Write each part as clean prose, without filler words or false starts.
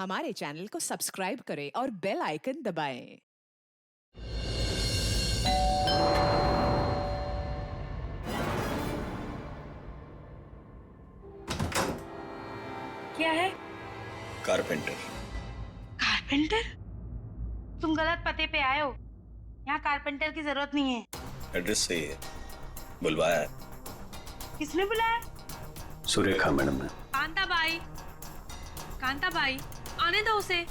हमारे चैनल को सब्सक्राइब करें और बेल आइकन दबाएं। क्या है? कारपेंटर। कारपेंटर? तुम गलत पते पे आए हो। यहाँ कारपेंटर की जरूरत नहीं है। एड्रेस सही है, बुलवाया है। किसने बुलाया? सुरेखा मैडम ने। कांता बाई, आने दो उसे।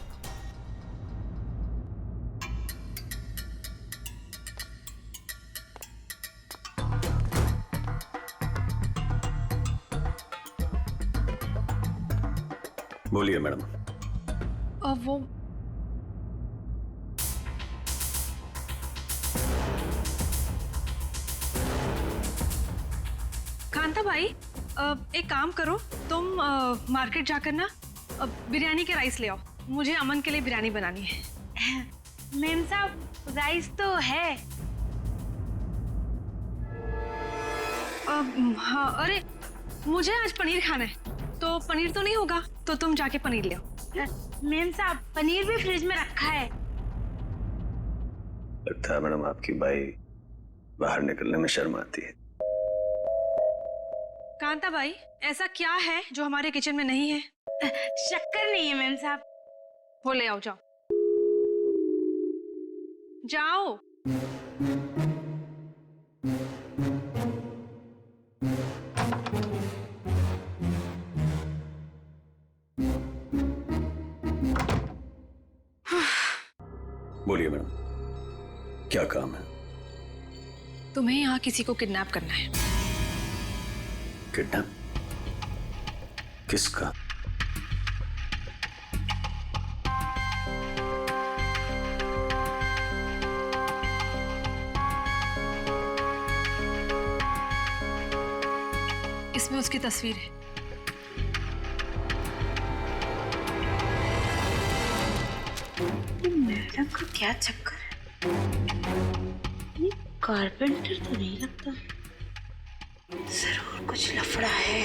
बोलिए मैडम। वो कांता बाई, एक काम करो, तुम मार्केट जाकर ना बिरयानी के राइस ले आओ। मुझे अमन के लिए बिरयानी बनानी है। मैम साहब, राइस तो है। हाँ, अरे मुझे आज पनीर खाना है, तो पनीर तो नहीं होगा, तो तुम जाके पनीर ले आओ। मैम साहब, पनीर भी फ्रिज में रखा है। लगता है मैडम आपकी बाई बाहर निकलने में शर्म आती है। कांता बाई, ऐसा क्या है जो हमारे किचन में नहीं है? शक्कर नहीं है मैम साहब। वो ले आओ, जाओ जाओ। बोलिए मैडम, क्या काम है? तुम्हें यहाँ किसी को किडनैप करना है। किडनैप? किसका? इसमें उसकी तस्वीर है। मैडम का क्या चक्कर है? ये कारपेंटर तो नहीं लगता। जरूर कुछ लफड़ा है।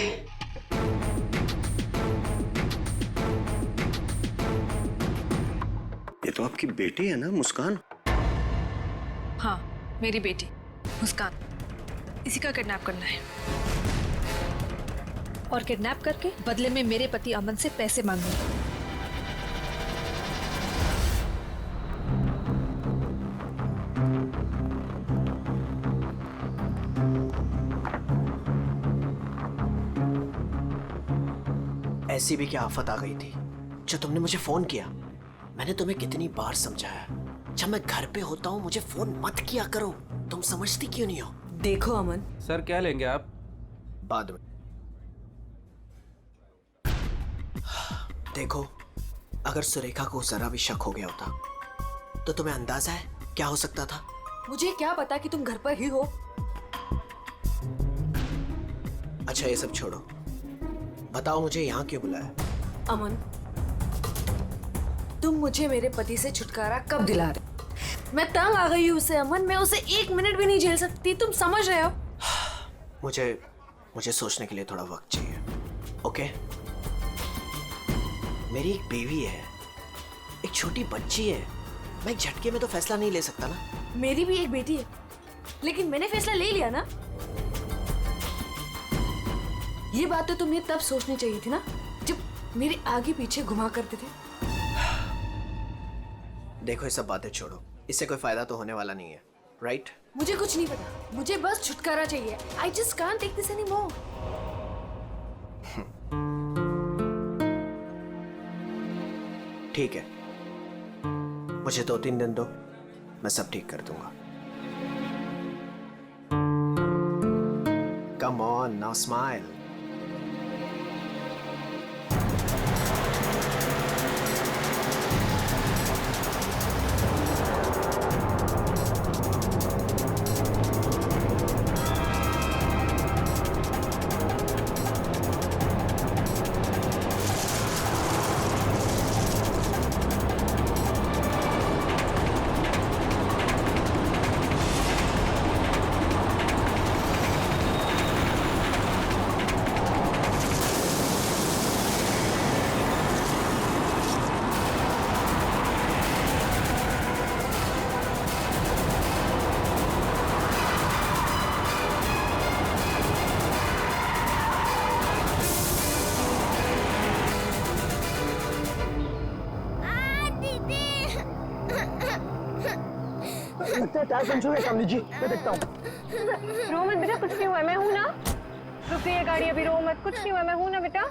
ये तो आपकी बेटी है ना, मुस्कान? हाँ, मेरी बेटी मुस्कान। इसी का किडनैप करना है और किडनैप करके बदले में मेरे पति अमन से पैसे मांगूंगी। ऐसी भी क्या आफत आ गई थी जो तुमने मुझे फोन किया? मैंने तुम्हें कितनी बार समझाया, जब मैं घर पे होता हूँ मुझे फोन मत किया करो। तुम समझती क्यों नहीं हो? देखो अमन, सर क्या लेंगे आप? बाद में। देखो, अगर सुरेखा को जरा भी शक हो गया होता तो तुम्हें अंदाजा है क्या हो सकता था? मुझे क्या पता कि तुम घर पर ही हो। अच्छा ये सब छोड़ो, बताओ मुझे यहाँ क्यों बुलाया? अमन, तुम मुझे मेरे पति से छुटकारा कब दिला रहे? मैं तंग आ गई हूँ उससे अमन, मैं उसे 1 मिनट भी नहीं झेल सकती, तुम समझ रहे हो? मुझे सोचने के लिए थोड़ा वक्त चाहिए, ओके? मेरी एक बेबी है, एक छोटी बच्ची है। मैं एक झटके में तो फैसला नहीं ले सकता ना। मेरी भी एक बेटी है, लेकिन मैंने फैसला ले लिया ना। ये बात तो तुम्हें तब सोचनी चाहिए थी ना, जब मेरे आगे पीछे घुमा करते थे। देखो ये सब बातें छोड़ो, इससे कोई फायदा तो होने वाला नहीं है, राइट? मुझे कुछ नहीं पता, मुझे बस छुटकारा चाहिए। I just can't take this anymore. ठीक है, मुझे 2-3 दिन दो, मैं सब ठीक कर दूंगा। Come on, now smile. लगता है टायर पंचर है। काम लीजिए, मैं देखता हूँ। रो मत बेटा, कुछ नहीं हुआ, मैं हूँ ना। रुक गई है गाड़ी अभी, रो मत, कुछ नहीं हुआ, मैं हूँ ना बेटा।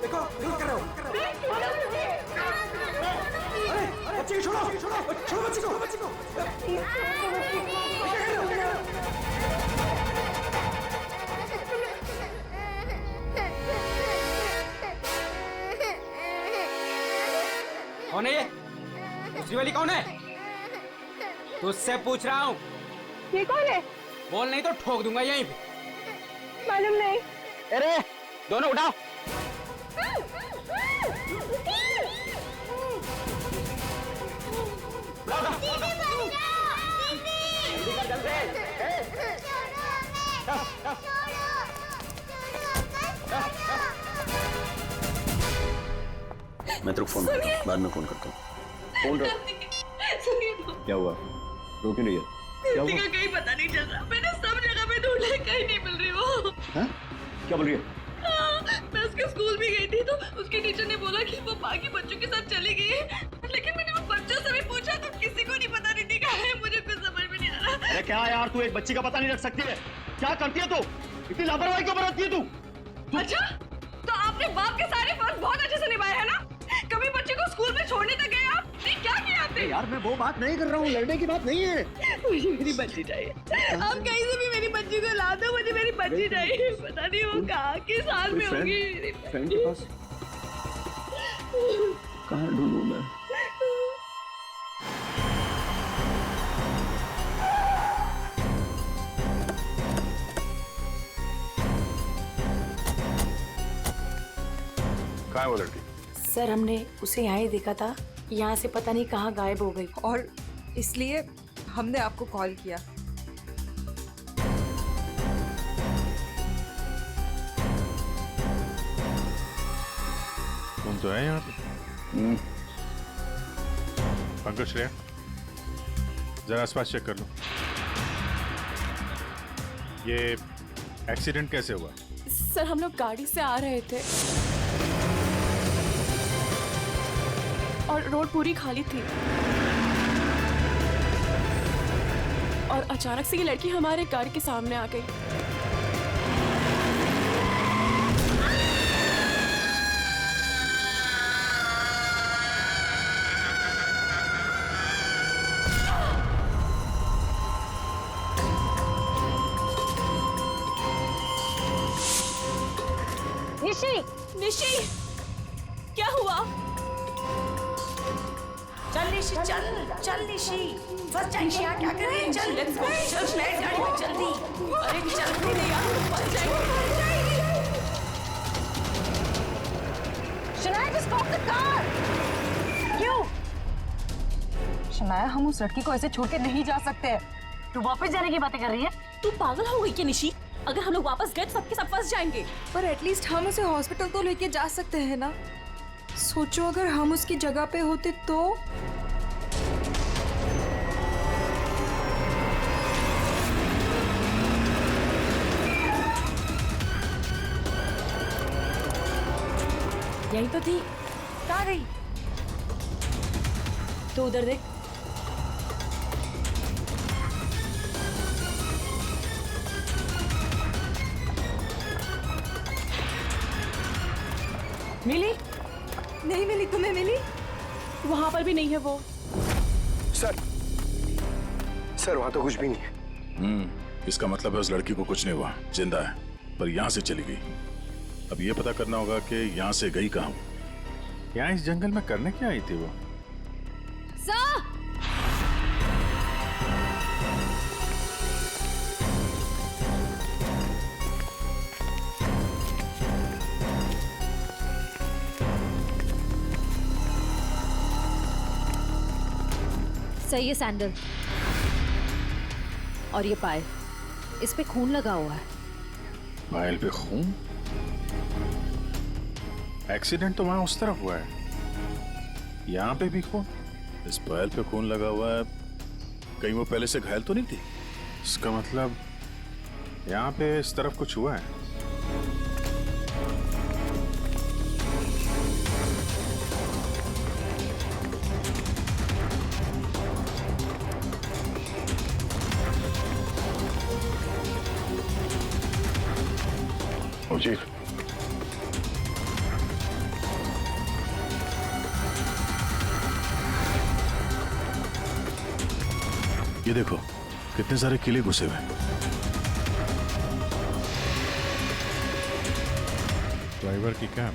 देखो कर रहे हो। बच्चे को छोड़ो, छोड़ो बच्चे को। कौन है ये? दूसरी वाली कौन है? तुझसे पूछ रहा हूँ। ये कौन है? बोल नहीं तो ठोक दूंगा यहीं पे। मालूम नहीं। अरे दोनों उठाओ। मैं तेरे को फोन करता हूँ, बाद में फोन करता हूँ। फोन रख। क्या हुआ? रो क्यों रही है? क्या हुआ? कहीं पता नहीं चल रहा, मैंने सब जगह पे ढूंढा, कहीं नहीं मिल रही वो। हाँ? क्या बोल रही है? मैं उसके स्कूल भी गई थी तो उसके टीचर ने बोला कि वो बाकी बच्चों के साथ चली गई है, लेकिन मैंने उन बच्चों से भी पूछा तो किसी को नहीं पता रिद्धि कहाँ है। मुझे कुछ समझ में नहीं आ रहा। अरे क्या यार, तू एक बच्ची का पता नहीं रख सकती है? क्या करती है तू? इतनी लापरवाही क्यों बरतती है तू? अच्छा, तो आपने बाप के सारे फर्ज बहुत अच्छे से निभाए है ना? कभी बच्चे को स्कूल में छोड़ने तक गए आप? नहीं, क्या किया आपने? यार मैं वो बात नहीं कर रहा हूँ, लड़ने की बात नहीं है। मुझे मेरी बच्ची चाहिए। आप कहीं से भी मेरी बच्ची को ला दो, मुझे मेरी बच्ची चाहिए। पता नहीं वो कहाँ किस हाल में होगी। फ्रेंड के पास कहाँ ढूंढूं मैं? कहाँ है वो लड़की? सर हमने उसे यहाँ ही देखा था, यहाँ से पता नहीं कहाँ गायब हो गई। और इसलिए हमने आपको कॉल किया। तुम तो है यहाँ पे। पंकज, श्रेया, जरा आसपास चेक कर लो। ये एक्सीडेंट कैसे हुआ? सर हम लोग गाड़ी से आ रहे थे और रोड पूरी खाली थी और अचानक से ये लड़की हमारे गाड़ी के सामने आ गई। निशी, क्या हुआ? चल निशी, चल निशी, फंस जाएंगे यहाँ, क्या कर रही है? चल लेट्स गो, चल बैठ गाड़ी में जल्दी। अरे जल्दी नहीं यार, फंस जाएंगे। Shanaya, just stop the car! क्यों? शनाया, हम उस लड़की को ऐसे छोड़ के नहीं जा सकते। तू वापस जाने की बातें कर रही है? तू पागल हो गई क्या निशी? अगर हम लोग वापस गए तो सबके सब फंस जाएंगे। पर एटलीस्ट हम उसे हॉस्पिटल तो लेके जा सकते हैं ना। सोचो अगर हम उसकी जगह पे होते तो। यही तो थी। कहाँ गई? तो उधर देख। मिली? नहीं मिली। तुम्हें मिली? वहां पर भी नहीं है वो। सर वहां तो कुछ भी नहीं है। इसका मतलब है उस लड़की को कुछ नहीं हुआ, जिंदा है, पर यहाँ से चली गई। अब ये पता करना होगा कि यहाँ से गई कहाँ। यहाँ इस जंगल में करने क्या आई थी वो? सही है सैंडल। और ये पायल, इस पे खून लगा हुआ है। पायल पे खून? एक्सीडेंट तो वहां उस तरफ हुआ है, यहाँ पे भी खून। इस पायल पे खून लगा हुआ है, कहीं वो पहले से घायल तो नहीं थी? इसका मतलब यहाँ पे इस तरफ कुछ हुआ है। जी ये देखो कितने सारे किले घुसे हुए हैं। ड्राइवर की कैब।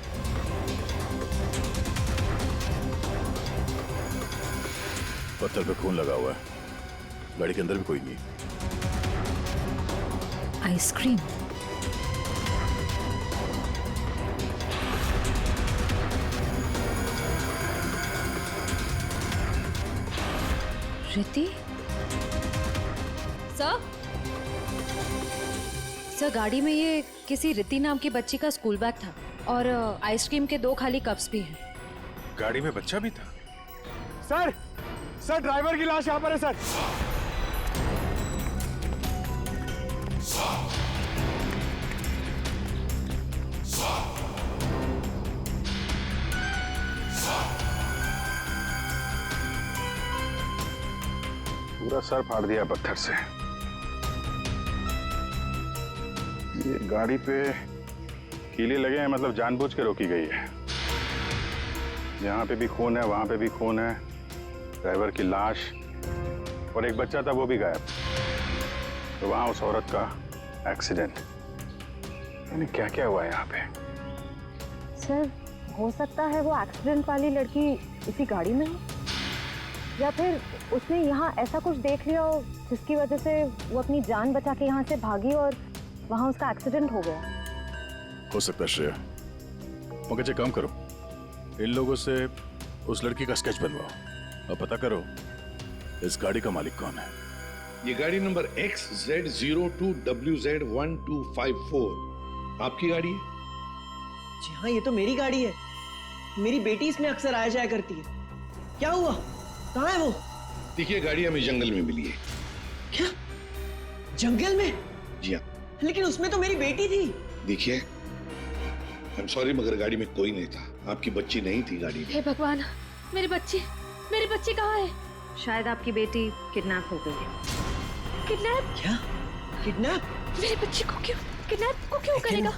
पत्थर पे खून लगा हुआ है। गाड़ी के अंदर भी कोई नहीं। आइसक्रीम। रिति? सर गाड़ी में ये किसी रिति नाम की बच्ची का स्कूल बैग था और आइसक्रीम के 2 खाली कप्स भी हैं। गाड़ी में बच्चा भी था? सर ड्राइवर की लाश यहाँ पर है सर। पूरा सर फाड़ दिया पत्थर से। ये गाड़ी पे कीले लगे हैं, मतलब जानबूझ के रोकी गई है। यहाँ पे भी खून है, वहां पे भी खून है। ड्राइवर की लाश और एक बच्चा था वो भी गायब। तो वहां उस औरत का एक्सीडेंट। यानी क्या क्या हुआ यहाँ पे? सर हो सकता है वो एक्सीडेंट वाली लड़की इसी गाड़ी में हो, या फिर उसने यहाँ ऐसा कुछ देख लिया हो जिसकी वजह से वो अपनी जान बचा के यहाँ से भागी और वहाँ उसका एक्सीडेंट हो गया। हो सकता है श्रेया। मगर एक काम करो, इन लोगों से उस लड़की का स्केच बनवाओ और पता करो इस गाड़ी का मालिक कौन है। ये गाड़ी नंबर XZ02WZ1254 आपकी गाड़ी है? जी हाँ, ये तो मेरी गाड़ी है। मेरी बेटी इसमें अक्सर आया जाया करती है। क्या हुआ? कहाँ है वो? देखिए गाड़ी हमें जंगल में मिली है। क्या? जंगल में? जी हाँ। लेकिन उसमें तो मेरी बेटी थी। देखिए आई एम सॉरी मगर गाड़ी में कोई नहीं था। आपकी बच्ची नहीं थी गाड़ी में। हे भगवान, मेरी बच्ची कहाँ है? शायद आपकी बेटी किडनैप हो गई है। किडनैप? क्या? किडनैप? मेरी बच्ची को क्यों करेगा?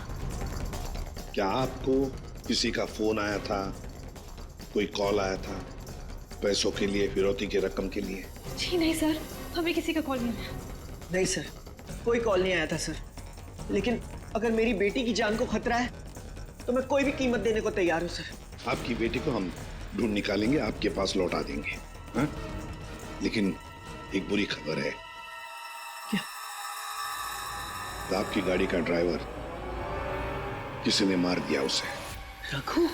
क्या आपको किसी का फोन आया था, कोई कॉल आया था पैसों के लिए, फिरौती की रकम के लिए? जी नहीं सर, हमें किसी का कॉल नहीं आया। नहीं सर, कोई कॉल नहीं आया था सर। लेकिन अगर मेरी बेटी की जान को खतरा है तो मैं कोई भी कीमत देने को तैयार हूँ सर। आपकी बेटी को हम ढूंढ निकालेंगे, आपके पास लौटा देंगे। हाँ? लेकिन एक बुरी खबर है। क्या? आपकी गाड़ी का ड्राइवर किसी ने मार दिया उसे। रघु?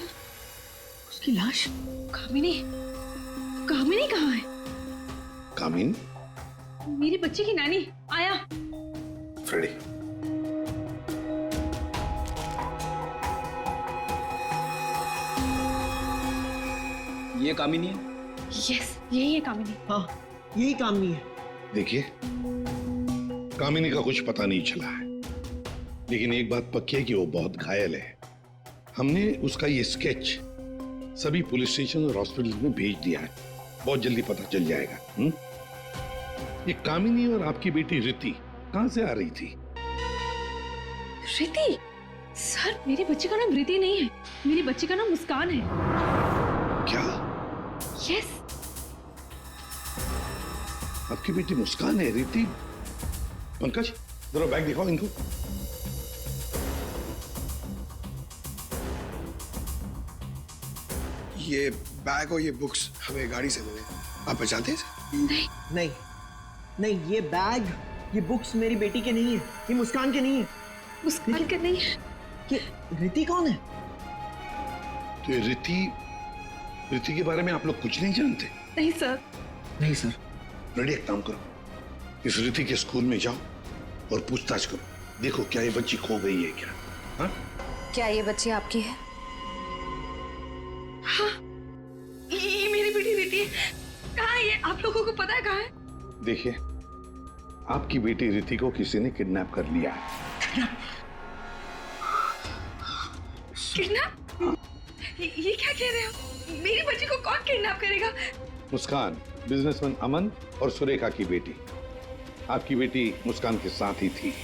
उसकी लाश? कामिनी कहाँ है? कामिनी? मेरी बच्ची की नानी आया। फ्रेडी। ये कामिनी है? यस, यही है कामिनी। हाँ, यही कामिनी है। देखिए कामिनी का कुछ पता नहीं चला है, लेकिन एक बात पक्की है कि वो बहुत घायल है। हमने उसका ये स्केच सभी पुलिस स्टेशन और हॉस्पिटल में भेज दिया है। बहुत जल्दी पता चल जाएगा। ये कामिनी और आपकी बेटी रिति कहां से आ रही थी? रिति? सर मेरी बच्ची का नाम रिति नहीं है, मेरी बच्ची का नाम मुस्कान है। क्या? यस। आपकी बेटी मुस्कान है? रिति? पंकज जरा बैग दिखाओ इनको। ये बैग और ये बुक्स हमें गाड़ी से मिले। आप पहचानते हैं? नहीं, ये बैग, ये बुक्स मेरी बेटी के नहीं है, ये मुस्कान के नहीं है। मुस्कान के नहीं है? ये रिति कौन है? तो रिति के बारे में आप लोग कुछ नहीं जानते? नहीं सर। रेडी, एक काम करो, इस रिति के स्कूल में जाओ और पूछताछ करो। देखो क्या ये बच्ची खो गई है क्या? हाँ? क्या ये बच्ची आपकी है? हाँ, ये मेरी बेटी रिति है। कहाँ है ये? आप लोगों को पता है कहाँ है? देखिए, आपकी बेटी रिति को किसी ने किडनैप कर लिया है। किडनैप? ये क्या कह रहे हो? मेरी बच्ची को कौन किडनैप करेगा? मुस्कान, बिजनेसमैन अमन और सुरेखा की बेटी। आपकी बेटी मुस्कान के साथ ही थी।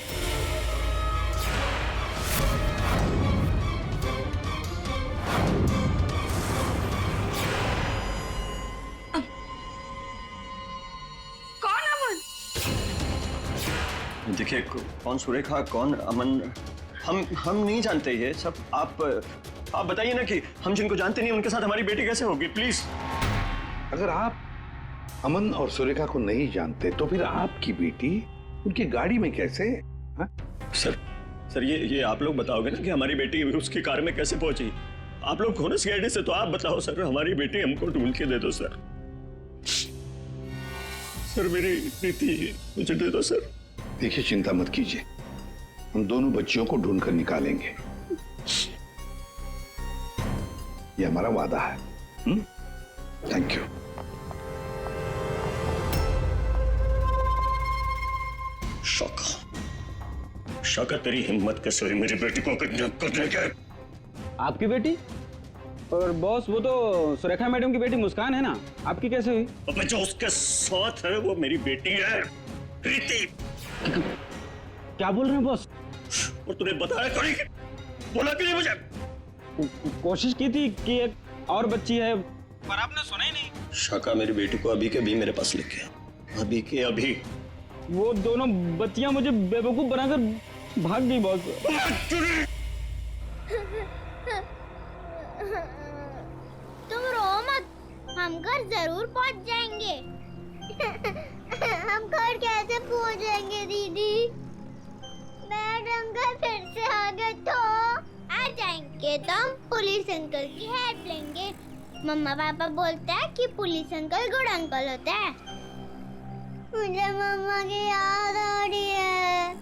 देखिए, कौन सुरेखा कौन अमन, हम नहीं जानते ये सब। आप बताइए ना कि हम जिनको जानते नहीं उनके साथ हमारी बेटी कैसे होगी, प्लीज। अगर आप अमन और सुरेखा को नहीं जानते तो फिर आपकी बेटी उनकी गाड़ी में कैसे? हा? सर ये आप लोग बताओगे ना कि हमारी बेटी उसकी कार में कैसे पहुंची? आप लोग हो ना सीआईडी से, तो आप बताओ सर, हमारी बेटी हमको ढूंढ के दे दो सर। सर मेरी बेटी मुझे दे दो सर। देखिए, चिंता मत कीजिए, हम दोनों बच्चियों को ढूंढ कर निकालेंगे। ये हमारा वादा है। Thank you. शौका तेरी हिम्मत कैसे हुई मेरी बेटी को किडनैप करने के? आपकी बेटी? और बॉस, वो तो सुरेखा मैडम की बेटी मुस्कान है ना, आपकी कैसे हुई? अब जो उसके साथ है वो मेरी बेटी है, प्रीति। क्या बोल रहे हैं बॉस? और तूने बताया क्यों नहीं? बोला क्यों नहीं मुझे? कोशिश की थी कि एक और बच्ची है, पर आपने सुना ही नहीं। शाका मेरी बेटी को अभी के अभी मेरे पास लेके, अभी के अभी। वो दोनों बच्चियां मुझे बेवकूफ बनाकर भाग गई बॉस। तुम रो मत, हम घर जरूर पहुंच जाएंगे। हम घर कैसे पहुंचेंगे दीदी? मैडम घर फिर से आ गए तो आ जाएंगे तो हम पुलिस अंकल की हेल्प लेंगे। मम्मा पापा बोलते हैं कि पुलिस अंकल गुड अंकल होते हैं। मुझे मम्मा की याद आ रही है।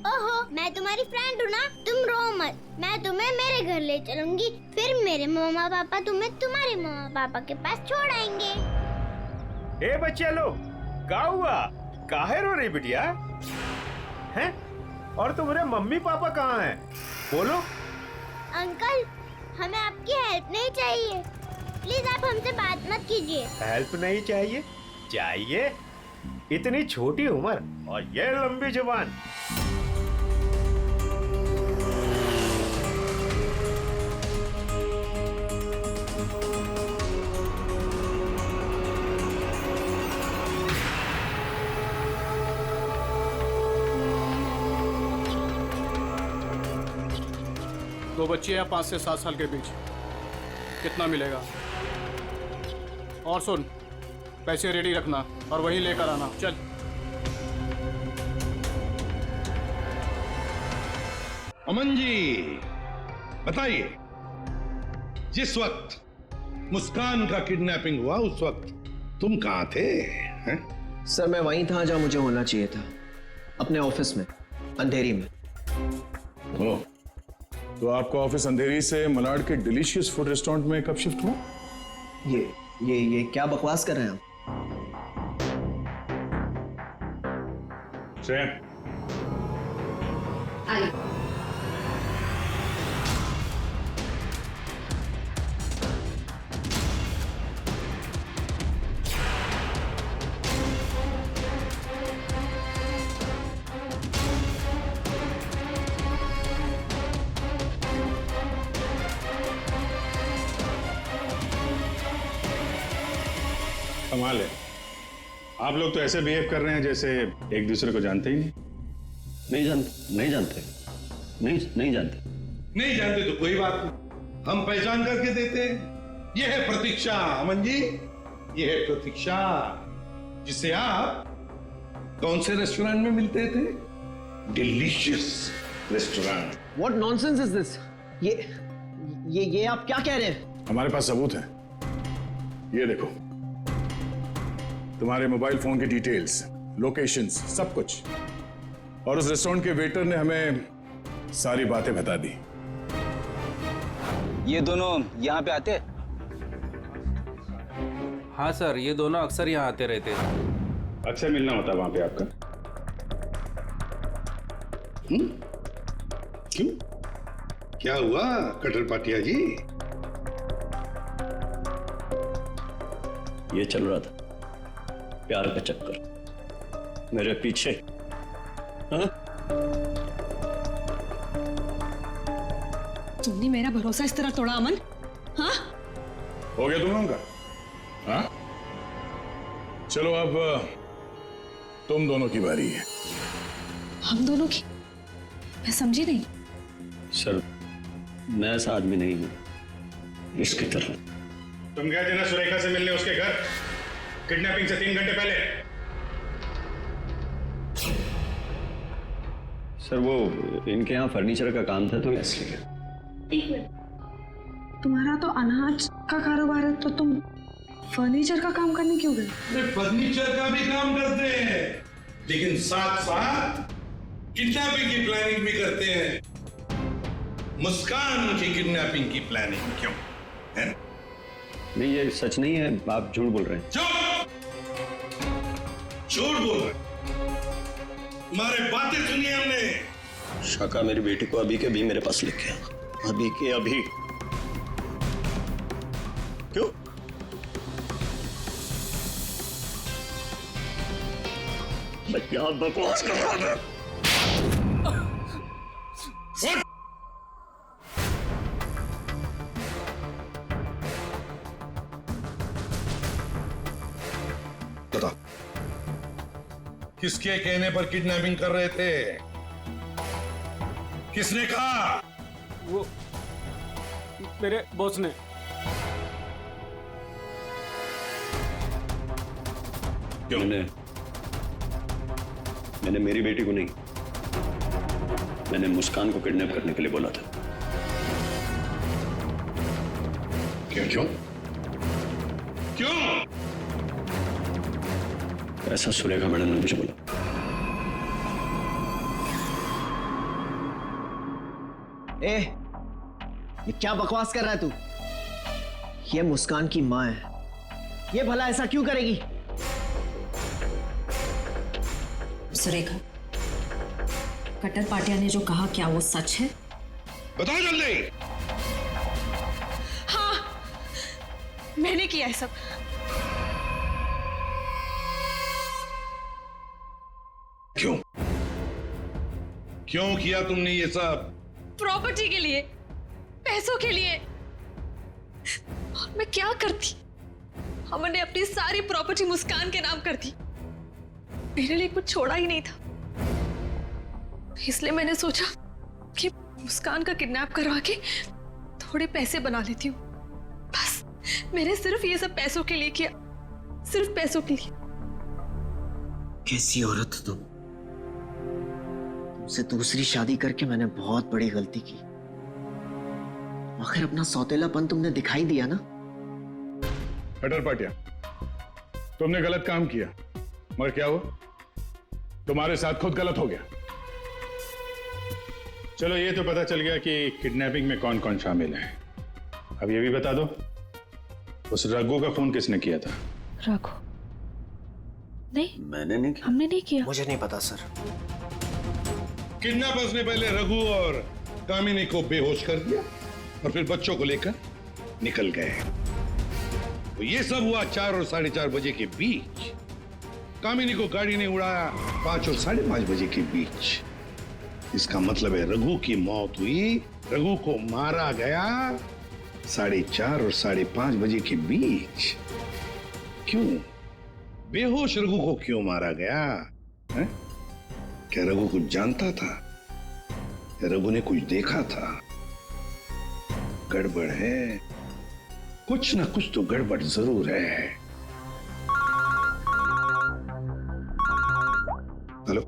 ओहो, मैं तुम्हारी फ्रेंड हूँ ना, तुम रो मत, मैं तुम्हें मेरे घर ले चलूंगी, फिर मेरे मम्मा पापा तुम्हें तुम्हारे मम्मा पापा के पास छोड़ आएंगे। ए बच्चे लोग, क्या हुआ? काहे रो रही बिटिया? हैं? और तुम्हारे मम्मी पापा कहाँ हैं? बोलो। अंकल, हमें आपकी हेल्प नहीं चाहिए, प्लीज आप हमसे बात मत कीजिए। हेल्प नहीं चाहिए? चाहिए? इतनी छोटी उम्र और ये लंबी जुबान। दो बच्चे हैं 5 से 7 साल के बीच, कितना मिलेगा? और सुन, पैसे रेडी रखना और वहीं लेकर आना। चल। अमन जी, बताइए, जिस वक्त मुस्कान का किडनैपिंग हुआ उस वक्त तुम कहाँ थे? हैं? सर, मैं वहीं था जहाँ मुझे होना चाहिए था, अपने ऑफिस में, अंधेरी में। ओह, तो आपका ऑफिस अंधेरी से मलाड के डिलीशियस फूड रेस्टोरेंट में कब शिफ्ट हुआ? ये क्या बकवास कर रहे हैं आप? कमाल है, आप लोग तो ऐसे बिहेव कर रहे हैं जैसे एक दूसरे को जानते ही नहीं। नहीं जानते नहीं जानते तो कोई बात नहीं, हम पहचान करके देते हैं। ये है प्रतीक्षा। अमन जी, ये है प्रतीक्षा, जिसे आप कौन से रेस्टोरेंट में मिलते थे? Delicious restaurant. What nonsense is this? ये आप क्या कह रहे हैं? हमारे पास सबूत है, ये देखो, तुम्हारे मोबाइल फोन की डिटेल्स, लोकेशंस, सब कुछ। और उस रेस्टोरेंट के वेटर ने हमें सारी बातें बता दी। ये दोनों यहाँ पे आते? हाँ सर, ये दोनों अक्सर यहाँ आते रहते हैं। अक्सर मिलना होता है वहां पे आपका? क्यों, क्या हुआ कटर पाटिया जी? ये चल रहा था प्यार का चक्कर मेरे पीछे। हाँ? तुमने मेरा भरोसा इस तरह तोड़ा अमन? हाँ? हो गया तुम लोगों का? हाँ? चलो अब तुम दोनों की बारी है। हम दोनों की? मैं समझी नहीं। सर मैं ऐसा आदमी नहीं हूं इसकी तरह। तुम गए थे ना सुरेखा से मिलने उसके घर किडनैपिंग से 3 घंटे पहले? सर वो इनके यहाँ फर्नीचर का काम था तो इसलिए। एक मिनट, तुम्हारा तो अनाज का कारोबार है तो तुम फर्नीचर का काम करने क्यों गए? फर्नीचर का भी काम करते हैं लेकिन साथ साथ किडनैपिंग की प्लानिंग भी करते हैं। मुस्कान की किडनैपिंग की प्लानिंग क्यों है? नहीं ये सच नहीं है, आप झूठ बोल रहे हैं। झूठ बोल रहे हैं? तुम्हारे बातें सुनी हमने। शाका मेरी बेटी को अभी के अभी मेरे पास लेके आ, अभी के अभी। क्यों? मैं क्या बकवास कर रहा था? बताओ किसके कहने पर किडनैपिंग कर रहे थे? किसने कहा? वो मेरे बॉस ने। मैंने मेरी बेटी को नहीं, मैंने मुस्कान को किडनैप करने के लिए बोला था। क्यों? क्यों? ऐसा सुरेखा मैडम ने मुझे बोला। ये क्या बकवास कर रहा है तू? ये मुस्कान की माँ है, ये भला ऐसा क्यों करेगी? सुरेखा, कटर पाटिया ने जो कहा क्या वो सच है? बताओ जल्दी। हाँ, मैंने किया है सब। क्यों? क्यों किया तुमने ये सब? प्रॉपर्टी के लिए, पैसों के लिए। और मैं क्या करती? हमने अपनी सारी प्रॉपर्टी मुस्कान के नाम कर दी। मेरे लिए कुछ छोड़ा ही नहीं था, इसलिए मैंने सोचा कि मुस्कान का किडनैप करवा के थोड़े पैसे बना लेती हूँ। बस मैंने सिर्फ ये सब पैसों के लिए किया, सिर्फ पैसों के लिए। कैसी औरत हो तुम? तुमसे दूसरी शादी करके मैंने बहुत बड़ी गलती की। आखिर अपना सौतेलापन तुमने दिखाई दिया ना। कटर पाटिया, तुमने गलत काम किया, मगर क्या हुआ? तुम्हारे साथ खुद गलत हो गया। चलो ये तो पता चल गया कि किडनैपिंग में कौन कौन शामिल है। अब ये भी बता दो, उस रघु का फोन किसने किया था? रघु? नहीं, मैंने नहीं किया। हमने नहीं किया। मुझे नहीं पता सर। किडनैपर्स ने पहले रघु और कामिनी को बेहोश कर दिया और फिर बच्चों को लेकर निकल गए। तो ये सब हुआ 4 और 4:30 बजे के बीच। कामिनी को गाड़ी ने उड़ाया 5 और 5:30 बजे के बीच। इसका मतलब है रघु की मौत हुई, रघु को मारा गया 4:30 और 5:30 बजे के बीच। क्यों? बेहोश रघु को क्यों मारा गया है? क्या रघु कुछ जानता था या रघु ने कुछ देखा था? गड़बड़ है, कुछ ना कुछ तो गड़बड़ जरूर है। हेलो,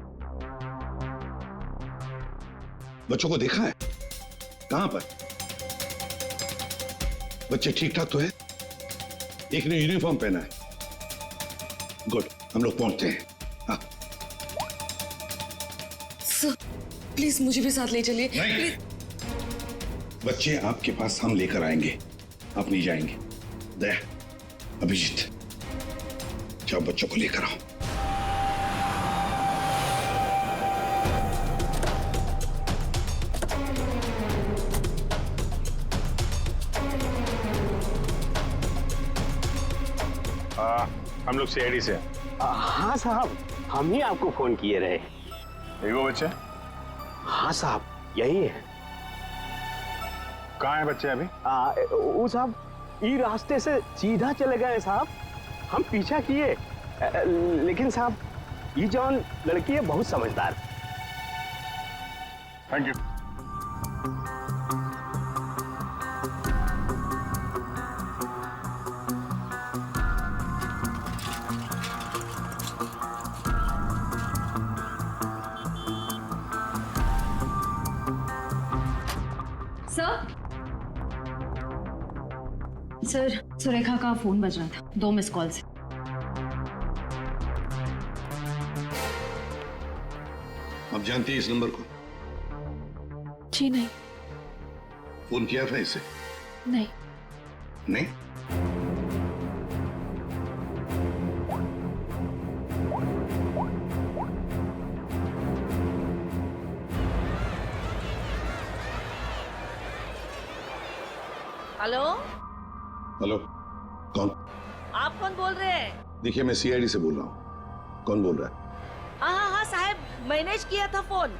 बच्चों को देखा है? कहां पर? बच्चे ठीक ठाक तो है? एक ने यूनिफॉर्म पहना है। गुड, हम लोग पहुंचते हैं। हाँ। सर, प्लीज मुझे भी साथ ले चलिए। नहीं, बच्चे आपके पास हम लेकर आएंगे, आप नहीं जाएंगे। दया, अभिजीत, जाओ बच्चों को लेकर आओ। हम लोग सीआईडी से हैं। हाँ साहब, हम ही आपको फोन किए रहे। यही वो बच्चे? हाँ साहब, यही है। कहाँ है बच्चे अभी? वो साहब ई रास्ते से सीधा चले गए साहब। हम पीछा किए, लेकिन साहब ये जौन लड़की है बहुत समझदार। Thank you. सर, सुरेखा का फोन बज रहा था 2 मिस कॉल से। आप जानती है इस नंबर को? जी नहीं। फोन किया था इसे? नहीं। नहीं? हेलो, हेलो, कौन? आप कौन बोल रहे हैं? देखिए, मैं सीआईडी से बोल रहा हूँ। कौन बोल रहा है? हाँ साहब, मैंने किया था फोन।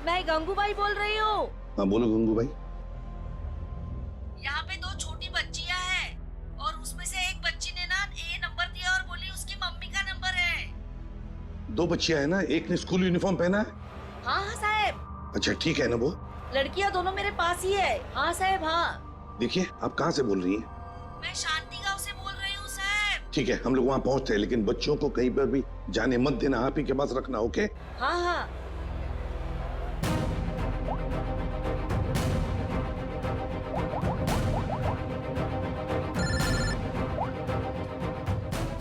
मैं गंगूबाई बोल रही हूँ। हाँ बोलो गंगू भाई। यहाँ पे 2 छोटी बच्चियाँ हैं और उसमें से एक बच्ची ने ना ये नंबर दिया और बोली उसकी मम्मी का नंबर है। 2 बच्चियां हैं ना, एक ने स्कूल यूनिफॉर्म पहना है। हाँ साहब। अच्छा ठीक है ना वो? लड़कियाँ दोनों मेरे पास ही है। हाँ साहब, हाँ। देखिए, आप कहाँ से बोल रही हैं? मैं शांति गांव से बोल रही हूँ साहब। ठीक है, हम लोग वहाँ पहुँचते हैं, लेकिन बच्चों को कहीं पर भी जाने मत देना, आप ही के पास रखना। ओके? हाँ हाँ।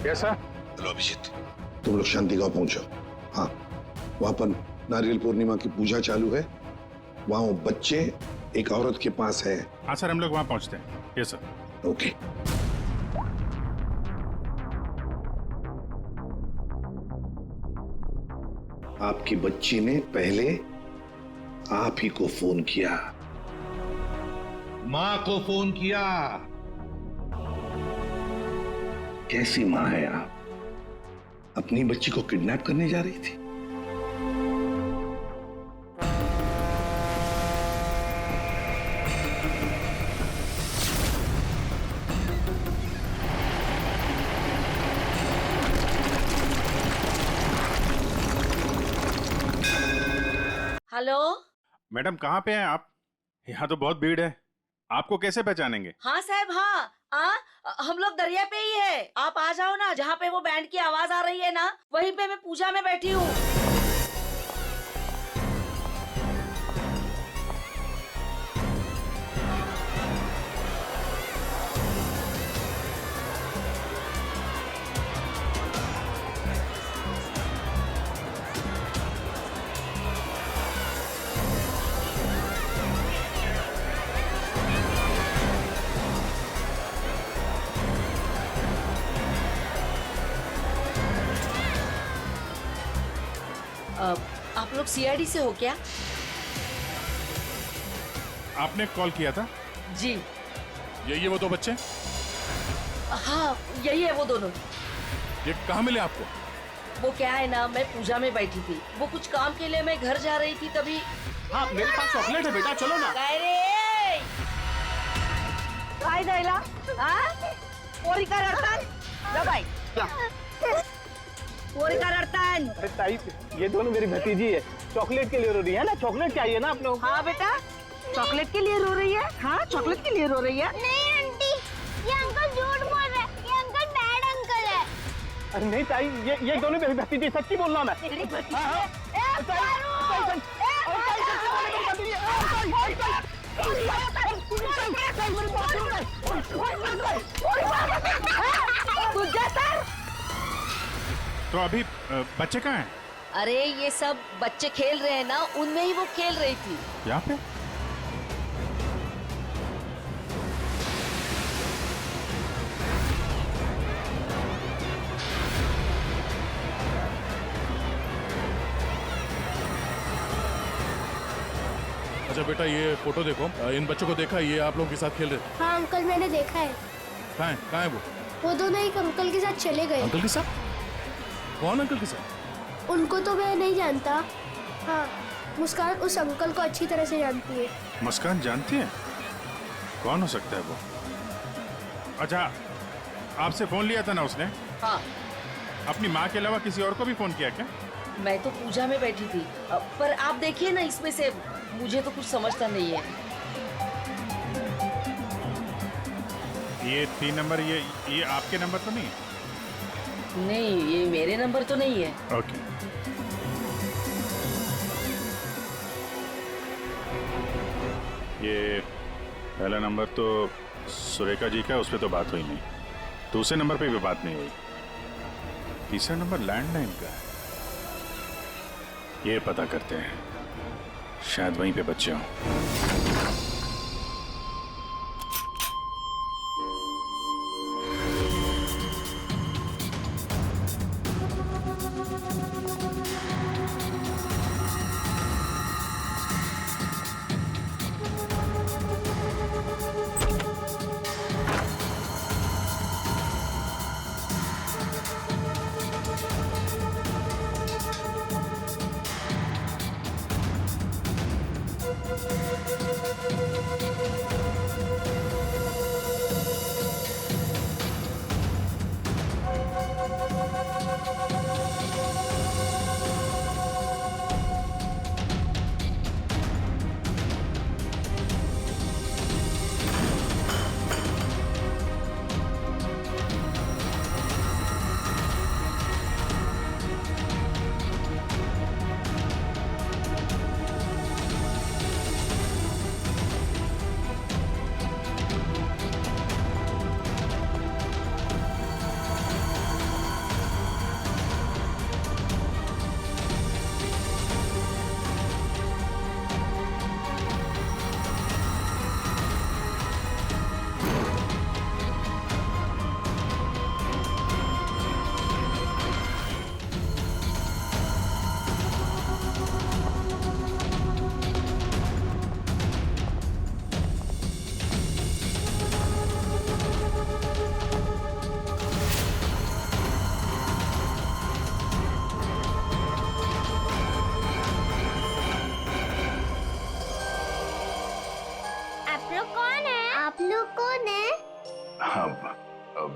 कैसा? हेलो अभिजीत, तुम लोग शांति गांव पहुंचो। हाँ, वहाँ पर नारियल पूर्णिमा की पूजा चालू है। वहाँ वो बच्चे एक औरत के पास है। हाँ सर, हम लोग वहाँ पहुँचते हैं। Yes sir. ओके। आपकी बच्ची ने पहले आप ही को फोन किया। माँ को फोन किया। कैसी माँ है आप? अपनी बच्ची को किडनैप करने जा रही थी? हेलो। मैडम कहाँ पे हैं आप? यहाँ तो बहुत भीड़ है, आपको कैसे पहचानेंगे? हाँ साहब, हाँ। हम लोग दरिया पे ही है। आप आ जाओ ना, जहाँ पे वो बैंड की आवाज आ रही है ना, वहीं पे मैं पूजा में बैठी हूँ। आप लोग सीआईडी से हो क्या? आपने कॉल किया था? जी। ये वो 2 बच्चे? हाँ, यही है वो दोनों। ये कहाँ मिले आपको? वो क्या है ना, मैं पूजा में बैठी थी, वो कुछ काम के लिए मैं घर जा रही थी, तभी। हाँ, मेरे पास चॉकलेट है बेटा, चलो ना। काय जायला? हाँ? पोरी का रडतान? जा बाई, जा। पोरी का रडतान? अरे ताई, ये दोनों मेरी भतीजी है, चॉकलेट के लिए रो रही है ना। चॉकलेट चाहिए ना आप लोग? हाँ बेटा, चॉकलेट के लिए रो रही है। हाँ, चॉकलेट के लिए रो रही है। नहीं आंटी, ये अंकल झूठ बोल रहे हैं। ये अंकल बैड अंकल है। अरे नहीं ताई, ये दोनों मेरी भतीजी, सच्ची बोल रहा हूं मैं। तो अभी बच्चे कहाँ हैं? अरे ये सब बच्चे खेल रहे हैं ना, उनमें ही वो खेल रही थी। यहाँ पे? अच्छा बेटा, ये फोटो देखो। इन बच्चों को देखा, ये आप लोगों के साथ खेल रहे थे। हाँ अंकल, मैंने देखा है। कहाँ है वो? वो दोनों एक अंकल के साथ चले गए। अंकल के साथ? कौन अंकल के साथ? उनको तो मैं नहीं जानता। हाँ, मुस्कान उस अंकल को अच्छी तरह से जानती है। मुस्कान जानती है? कौन हो सकता है वो? अच्छा, आपसे फोन लिया था ना उसने? हाँ। अपनी माँ के अलावा किसी और को भी फोन किया क्या? मैं तो पूजा में बैठी थी, पर आप देखिए ना, इसमें से मुझे तो कुछ समझता नहीं है। ये 3 नंबर, ये आपके नंबर तो नहीं है? नहीं, ये मेरे नंबर तो नहीं है। ओके। ये पहला नंबर तो सुरेखा जी का, उस पर तो बात हुई नहीं। दूसरे नंबर पे भी बात नहीं हुई। तीसरा नंबर लैंडलाइन का है। ये पता करते हैं, शायद वहीं पे बच्चे हों।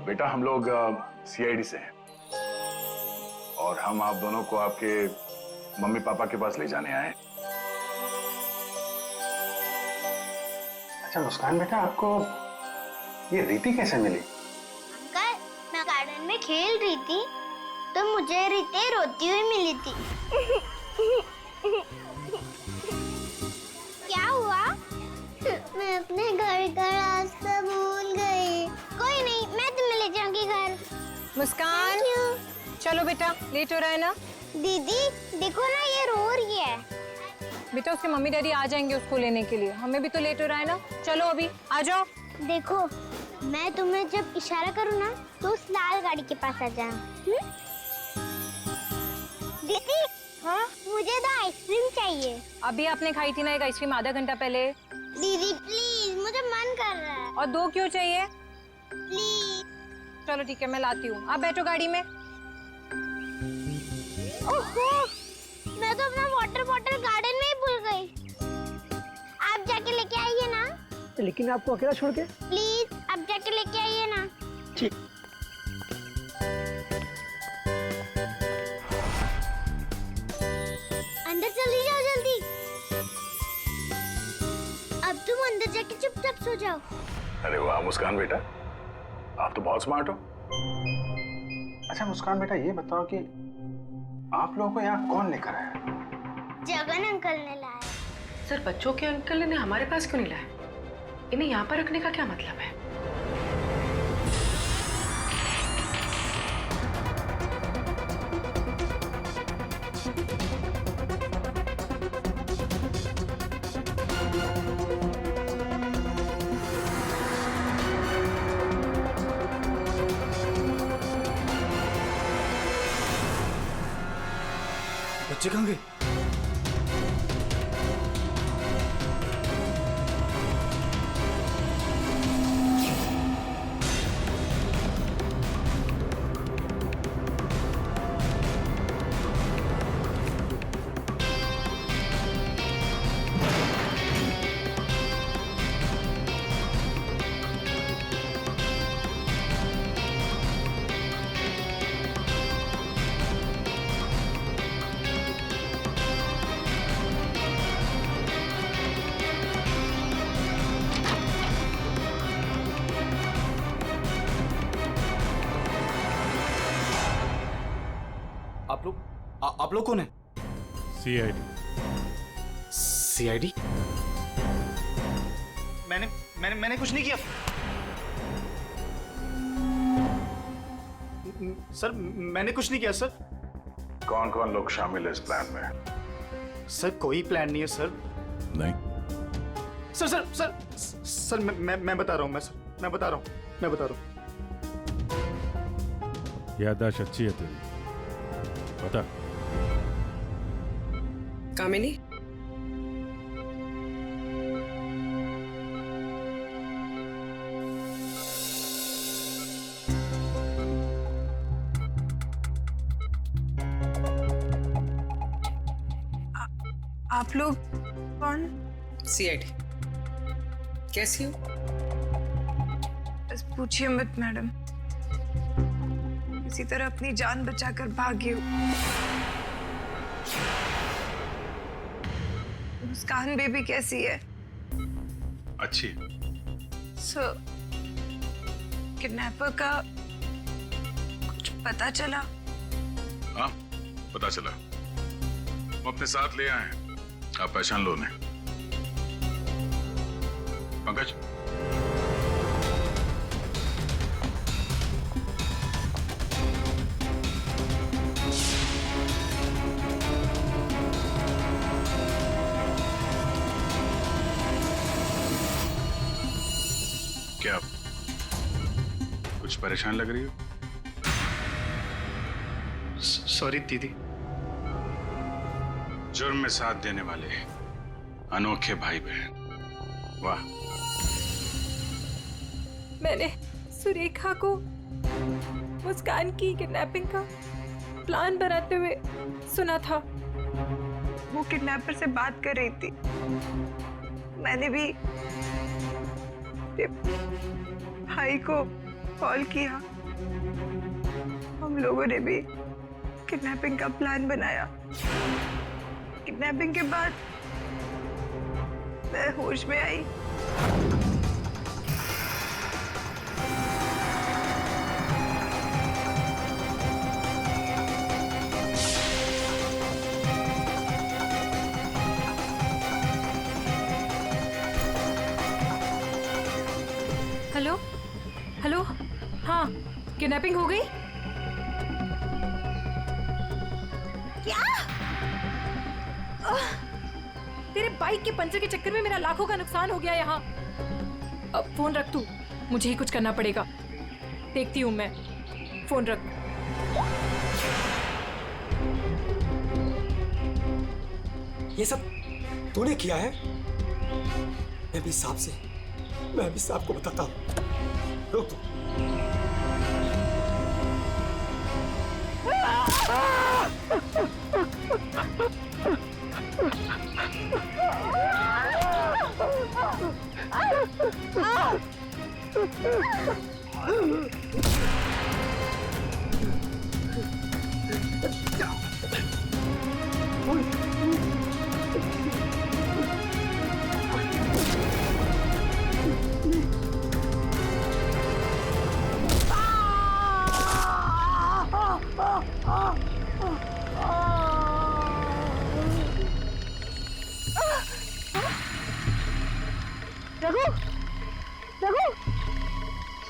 बेटा, हम लोग सीआईडी से हैं और हम आप दोनों को आपके मम्मी पापा के पास ले जाने आए। अच्छा मुस्कान बेटा, आपको ये रीति कैसे मिली? अंकल, मैं गार्डन में खेल रही थी तो मुझे रीति रोती हुई मिली थी। क्या हुआ? मैं अपने घर का रास्ता भूल गई। कोई नहीं, मैं तुम्हें ले जाऊंगी घर। मुस्कान, चलो बेटा, लेट हो रहा है ना? दीदी देखो ना, ये रो रही है। बेटा उसके मम्मी डैडी आ जाएंगे उसको लेने के लिए, हमें भी तो लेट हो रहा है ना। चलो अभी आ जाओ। देखो, मैं तुम्हें जब इशारा करूँ ना तो उस लाल गाड़ी के पास आ जाना। दीदी, हाँ मुझे तो आइसक्रीम चाहिए। अभी आपने खाई थी ना एक आइसक्रीम आधा घंटा पहले। दीदी प्लीज, मुझे मन कर रहा है। और 2 क्यों चाहिए? प्लीज। चलो ठीक है, मैं लाती हूँ, आप बैठो गाड़ी में। ओहो, मैं तो अपना वाटर बॉटल गार्डन में ही भूल गई। आप जाके लेके आइए ना। लेकिन आपको अकेला छोड़ के? प्लीज, आप जाके लेके आइए ना। ठीक। अंदर चली जाओ जल्दी। अब तुम अंदर जाके चुपचाप सो जाओ। अरे वाह मुस्कान बेटा, आप तो बहुत स्मार्ट हो। अच्छा मुस्कान बेटा, ये बताओ कि आप लोगों को यहाँ कौन लेकर आया? जगन अंकल ने लाया। सर, बच्चों के अंकल ने हमारे पास क्यों नहीं लाया? इन्हें यहाँ पर रखने का क्या मतलब है? बच्चे कहाँ गए? आप लोग कौन है? सीआईडी? मैंने कुछ नहीं किया सर, मैंने कुछ नहीं किया सर। कौन कौन लोग शामिल है इस प्लान में? सर कोई प्लान नहीं है सर। नहीं सर मैं बता रहा हूँ, मैं बता रहा हूँ। याददाश्त अच्छी है तेरी, बता। कामिनी, आप लोग कौन? सीआईडी। कैसी हो? बस पूछिए मत मैडम, किसी तरह अपनी जान बचाकर भागी हूँ। मुस्कान बेबी कैसी है? अच्छी। सर, किडनैपर का कुछ पता चला? हाँ, पता चला। वो अपने साथ ले आए हैं, आप पहचान लो उन्हें। पंकज, क्या कुछ परेशान लग रही हो? सॉरी दीदी। जुर्म में साथ देने वाले अनोखे भाई बहन, वाह। मैंने सुरेखा को मुस्कान की किडनैपिंग का प्लान बनाते हुए सुना था। वो किडनैपर से बात कर रही थी। मैंने भी भाई को कॉल किया। हम लोगों ने भी किडनैपिंग का प्लान बनाया। किडनैपिंग के बाद मैं होश में आई। हेलो, हाँ, किडनैपिंग हो गई? क्या? तेरे बाइक के पंचर के चक्कर में मेरा लाखों का नुकसान हो गया यहाँ। अब फोन रख तू, मुझे ही कुछ करना पड़ेगा। देखती हूँ मैं, फोन रख। ये सब तूने किया है? मैं भी साहब को बताता हूँ। रुक।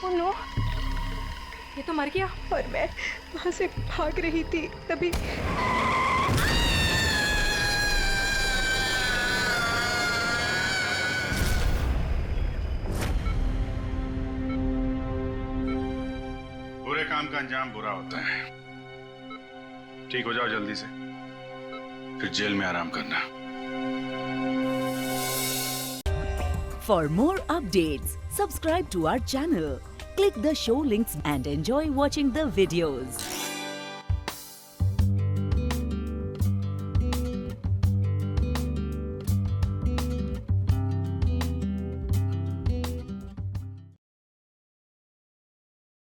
ओह नो, ये तो मर गया। और मैं वहां से भाग रही थी तभी बुरे काम का अंजाम बुरा होता है। ठीक हो जाओ जल्दी से, फिर जेल में आराम करना। For more updates, subscribe to our channel, click the show links and enjoy watching the videos.